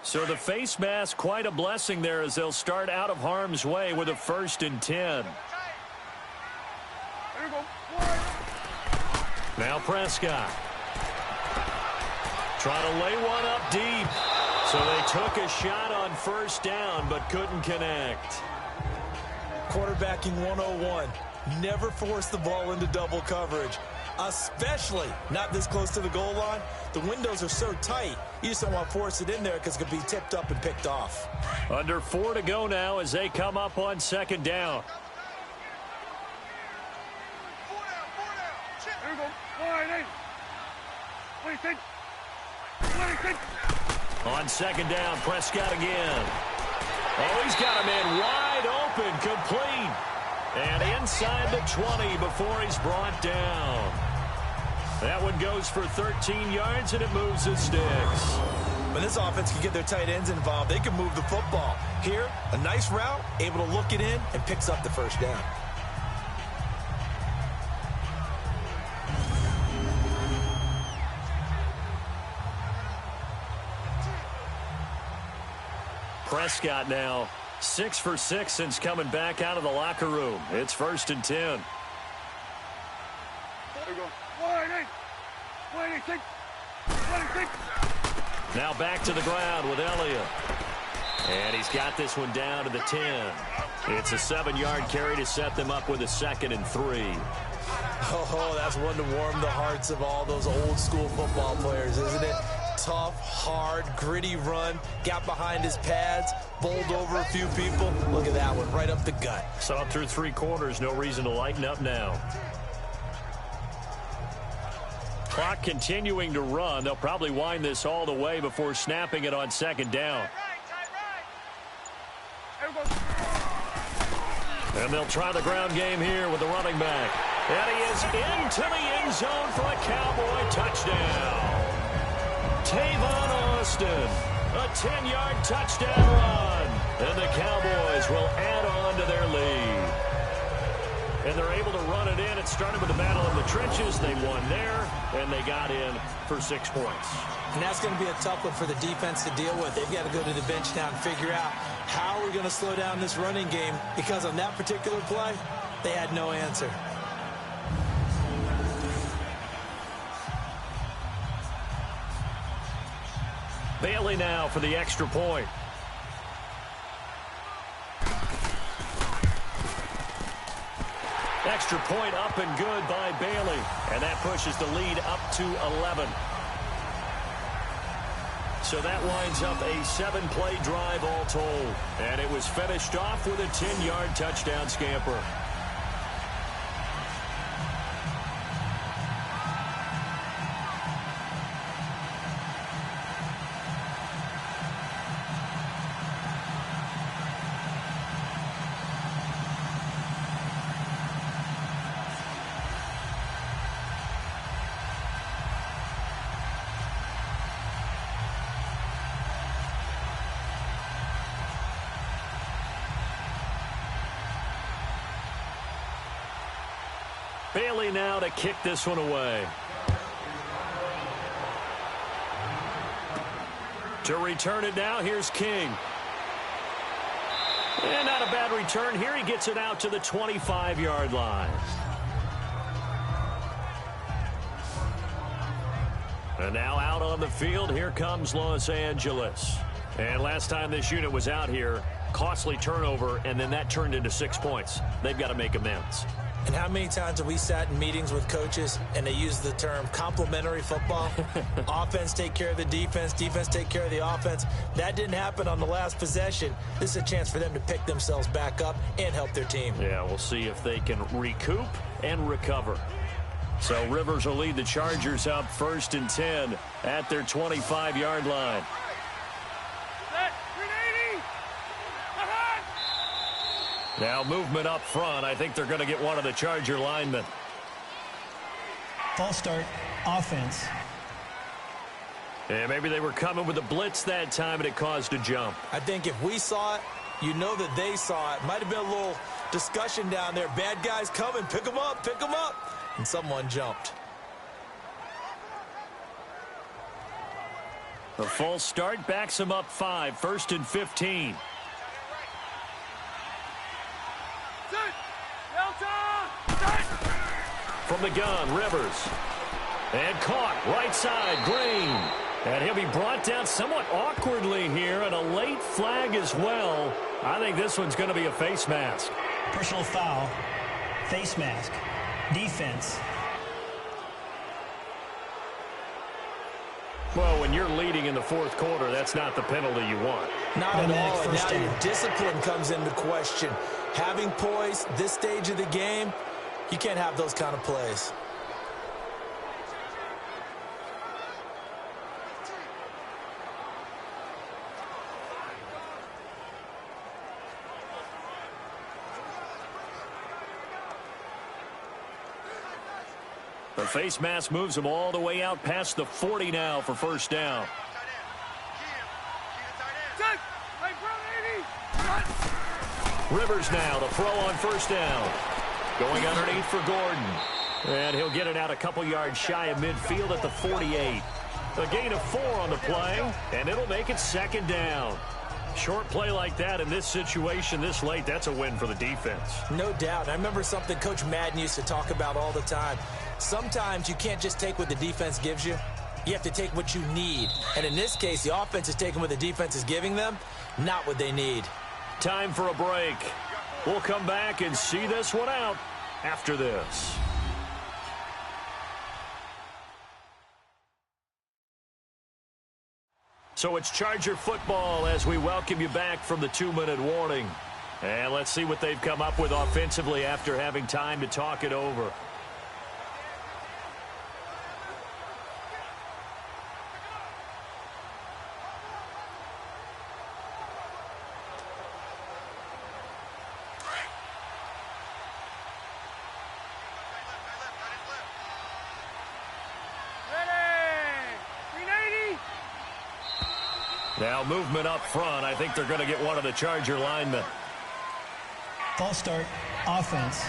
So the face mask, quite a blessing there as they'll start out of harm's way with a 1st and 10. Now Prescott. Trying to lay one up deep. So they took a shot on first down but couldn't connect. Quarterbacking 101. Never force the ball into double coverage, especially not this close to the goal line. The windows are so tight, you just don't want to force it in there because it could be tipped up and picked off. Under 4 to go now as they come up on second down. Here we go. Wide eight. What do you think? What do you think? On second down, Prescott again. Oh, he's got a man wide open, complete. And inside the 20 before he's brought down. That one goes for 13 yards, and it moves the sticks. When this offense can get their tight ends involved, they can move the football. Here, a nice route, able to look it in, and picks up the first down. Prescott now 6 for 6 since coming back out of the locker room. It's 1st and 10. There we go. Wide eight. What do you think? What do you think? Now back to the ground with Elliott. And he's got this one down to the 10. It's a 7-yard carry to set them up with a 2nd and 3. Oh, that's one to warm the hearts of all those old school football players, isn't it? Tough, hard, gritty run, got behind his pads, bowled over a few people. Look at that one, right up the gut. Saw it through 3 quarters, no reason to lighten up now. Clock continuing to run. They'll probably wind this all the way before snapping it on second down. And they'll try the ground game here with the running back. And he is into the end zone for a Cowboy touchdown. Tavon Austin, a 10-yard touchdown run. And the Cowboys will add on to their lead. And they're able to run it in. It started with the battle in the trenches. They won there, and they got in for 6 points. And that's going to be a tough one for the defense to deal with. They've got to go to the bench now and figure out how we're going to slow down this running game, because on that particular play, they had no answer. Bailey now for the extra point. Extra point up and good by Bailey. And that pushes the lead up to 11. So that winds up a 7-play drive all told. And it was finished off with a 10-yard touchdown scamper. Bailey now to kick this one away. To return it now, here's King. And not a bad return here. He gets it out to the 25-yard line. And now out on the field, here comes Los Angeles. And last time this unit was out here, costly turnover, and then that turned into 6 points. They've got to make amends. And how many times have we sat in meetings with coaches and they use the term complementary football? Offense take care of the defense, defense take care of the offense. That didn't happen on the last possession. This is a chance for them to pick themselves back up and help their team. Yeah, we'll see if they can recoup and recover. So Rivers will lead the Chargers up 1st and 10 at their 25-yard line. Now movement up front. I think they're going to get one of the Charger linemen. False start, offense. And maybe they were coming with a blitz that time and it caused a jump. I think if we saw it, you know that they saw it. Might have been a little discussion down there. Bad guys coming. Pick them up. Pick them up. And someone jumped. The false start backs him up 5. 1st and 15. From the gun, Rivers. And caught right side, Green. And he'll be brought down somewhat awkwardly here, and a late flag as well. I think this one's going to be a face mask. Personal foul, face mask, defense. Well, when you're leading in the 4th quarter, that's not the penalty you want. Not at all. And now your discipline comes into question. Having poise this stage of the game, you can't have those kind of plays. The face mask moves him all the way out past the 40 now for 1st down. Rivers now to throw on 1st down. Going underneath for Gordon. And he'll get it out a couple yards shy of midfield at the 48. A gain of 4 on the play, and it'll make it 2nd down. Short play like that in this situation this late, that's a win for the defense. No doubt. I remember something Coach Madden used to talk about all the time. Sometimes you can't just take what the defense gives you. You have to take what you need. And in this case, the offense is taking what the defense is giving them, not what they need. Time for a break. We'll come back and see this one out after this. So it's Charger football as we welcome you back from the 2-minute warning. And let's see what they've come up with offensively after having time to talk it over. Now movement up front. I think they're going to get one of the Charger linemen. False start, offense.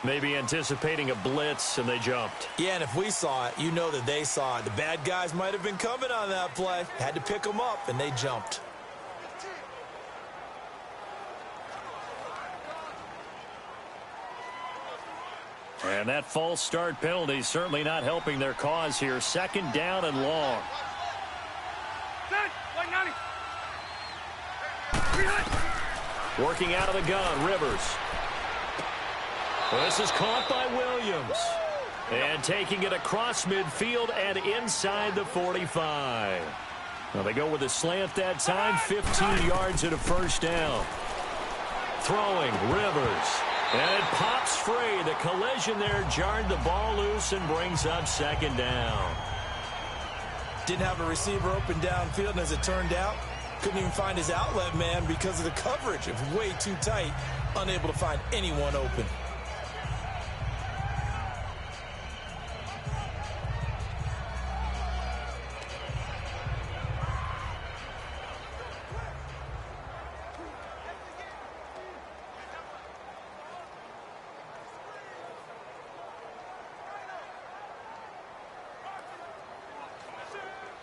Maybe anticipating a blitz, and they jumped. Yeah, and if we saw it, you know that they saw it. The bad guys might have been coming on that play. Had to pick them up, and they jumped. And that false start penalty certainly not helping their cause here. 2nd down and long. Working out of the gun, Rivers. Well, this is caught by Williams. And taking it across midfield and inside the 45. Well, they go with a slant that time, 15 yards at a 1st down. Throwing, Rivers. And it pops free. The collision there jarred the ball loose and brings up 2nd down. Didn't have a receiver open downfield, and as it turned out, couldn't even find his outlet man because of the coverage. It was way too tight, unable to find anyone open.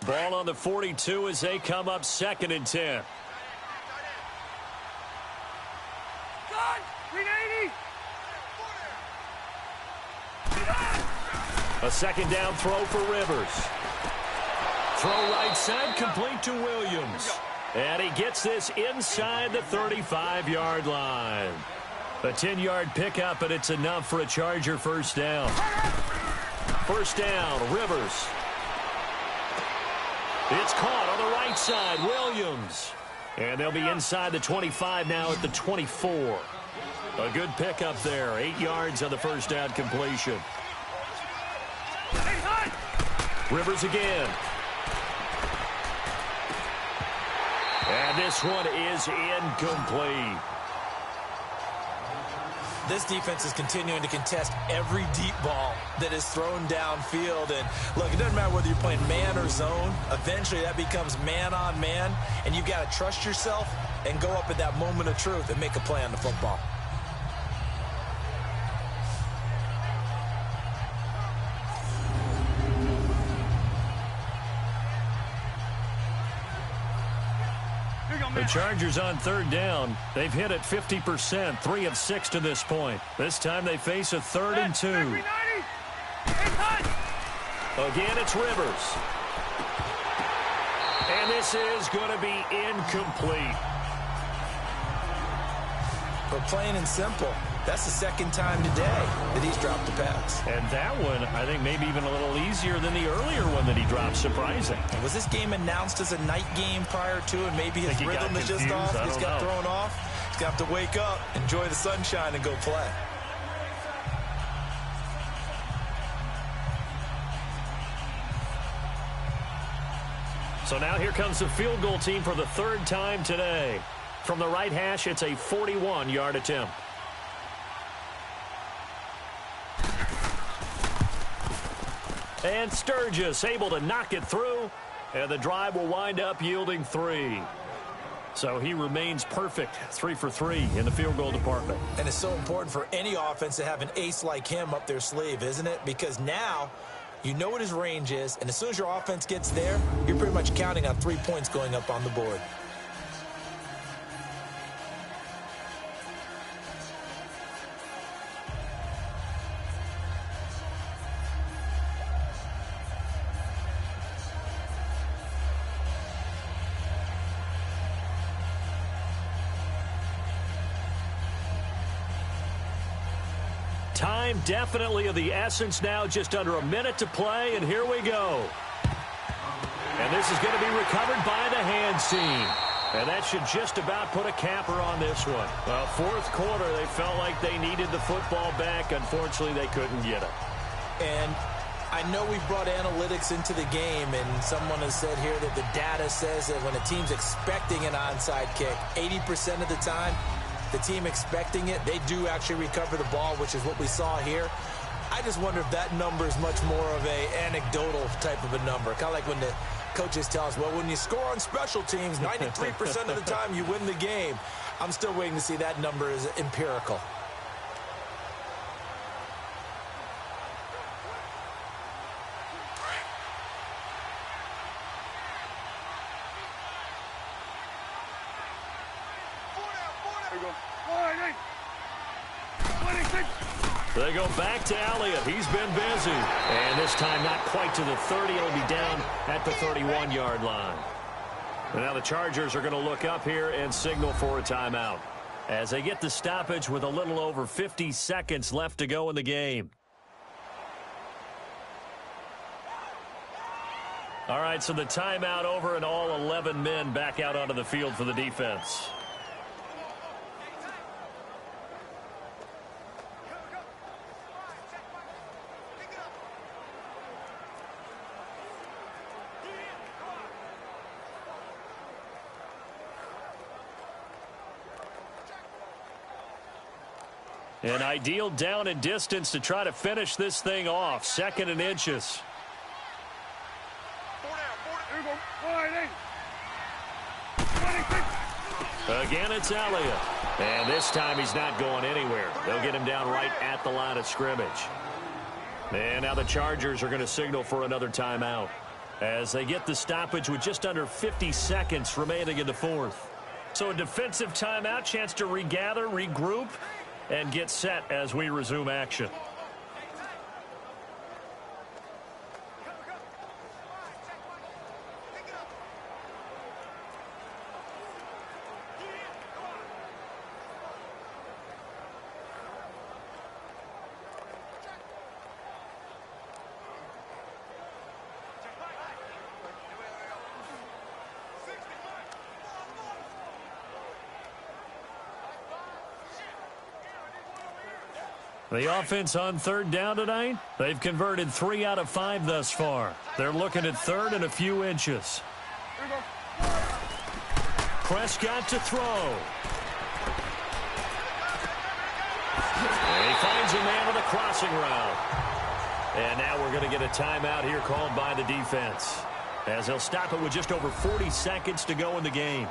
Ball on the 42 as they come up 2nd and 10. A second down throw for Rivers. Throw right side, complete to Williams. And he gets this inside the 35-yard line. A 10-yard pickup, and it's enough for a Charger first down. First down, Rivers. It's caught on the right side, Williams. And they'll be inside the 25 now at the 24. A good pickup there, 8 yards on the first down completion. Rivers again. And this one is incomplete. This defense is continuing to contest every deep ball that is thrown downfield. And look, it doesn't matter whether you're playing man or zone. Eventually that becomes man on man. And you've got to trust yourself and go up at that moment of truth and make a play on the football. The Chargers on third down. They've hit it 50%, 3 of 6 to this point. This time they face a 3rd and 2. Again, it's Rivers. And this is going to be incomplete. But plain and simple, that's the second time today that he's dropped a pass. And that one, I think, maybe even a little easier than the earlier one that he dropped. Surprising. And was this game announced as a night game prior to, and maybe his rhythm is just off? He's got thrown off. He's going to have to wake up, enjoy the sunshine, and go play. So now here comes the field goal team for the 3rd time today. From the right hash, it's a 41-yard attempt. And Sturgis able to knock it through, and the drive will wind up yielding 3. So he remains perfect, 3 for 3 in the field goal department. And it's so important for any offense to have an ace like him up their sleeve, isn't it? Because now you know what his range is, and as soon as your offense gets there, you're pretty much counting on 3 points going up on the board. Time definitely of the essence now, just under a minute to play, and here we go. And this is going to be recovered by the hands team. And that should just about put a capper on this one. Well, 4th quarter, they felt like they needed the football back. Unfortunately, they couldn't get it. And I know we brought analytics into the game, and someone has said here that the data says that when a team's expecting an onside kick, 80% of the time, the team expecting it, they do actually recover the ball, which is what we saw here. I just wonder if that number is much more of a anecdotal type of a number. Kind of like when the coaches tell us, well, when you score on special teams, 93% of the time you win the game. I'm still waiting to see that number is empirical. They go back to Elliott. He's been busy. And this time not quite to the 30. It'll be down at the 31-yard line. And now the Chargers are going to look up here and signal for a timeout as they get the stoppage with a little over 50 seconds left to go in the game. All right, so the timeout over and all 11 men back out onto the field for the defense. An ideal down and distance to try to finish this thing off. 2nd and inches. Again, it's Elliott. And this time he's not going anywhere. They'll get him down right at the line of scrimmage. And now the Chargers are going to signal for another timeout. as they get the stoppage with just under 50 seconds remaining in the fourth. So a defensive timeout, chance to regather, regroup, and get set as we resume action. The offense on third down tonight, they've converted 3 out of 5 thus far. They're looking at third and a few inches. Prescott to throw. And he finds a man on the crossing route. And now we're going to get a timeout here called by the defense, as they'll stop it with just over 40 seconds to go in the game.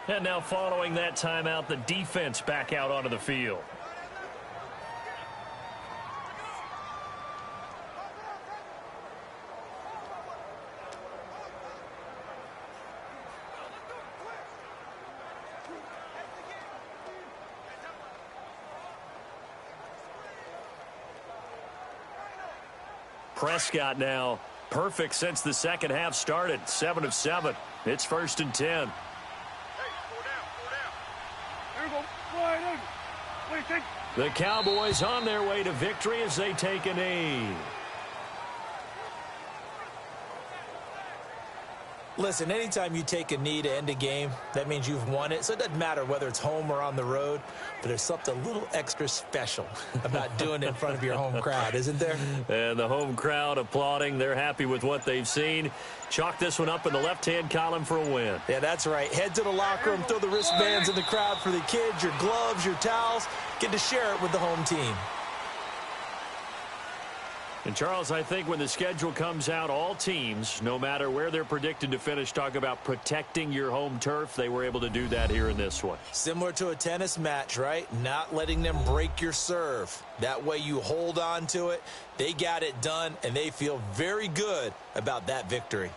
And now following that timeout, the defense back out onto the field. Prescott now perfect since the second half started. 7 of 7. It's 1st and 10. The Cowboys on their way to victory as they take a knee. Listen, anytime you take a knee to end a game, that means you've won it. So it doesn't matter whether it's home or on the road, but there's something a little extra special about doing it in front of your home crowd, isn't there? And the home crowd applauding. They're happy with what they've seen. Chalk this one up in the left-hand column for a win. Yeah, that's right. Head to the locker room, throw the wristbands in the crowd for the kids, your gloves, your towels. Get to share it with the home team. And, Charles, I think when the schedule comes out, all teams, no matter where they're predicted to finish, talk about protecting your home turf. They were able to do that here in this one. Similar to a tennis match, right? Not letting them break your serve. That way you hold on to it. They got it done, and they feel very good about that victory.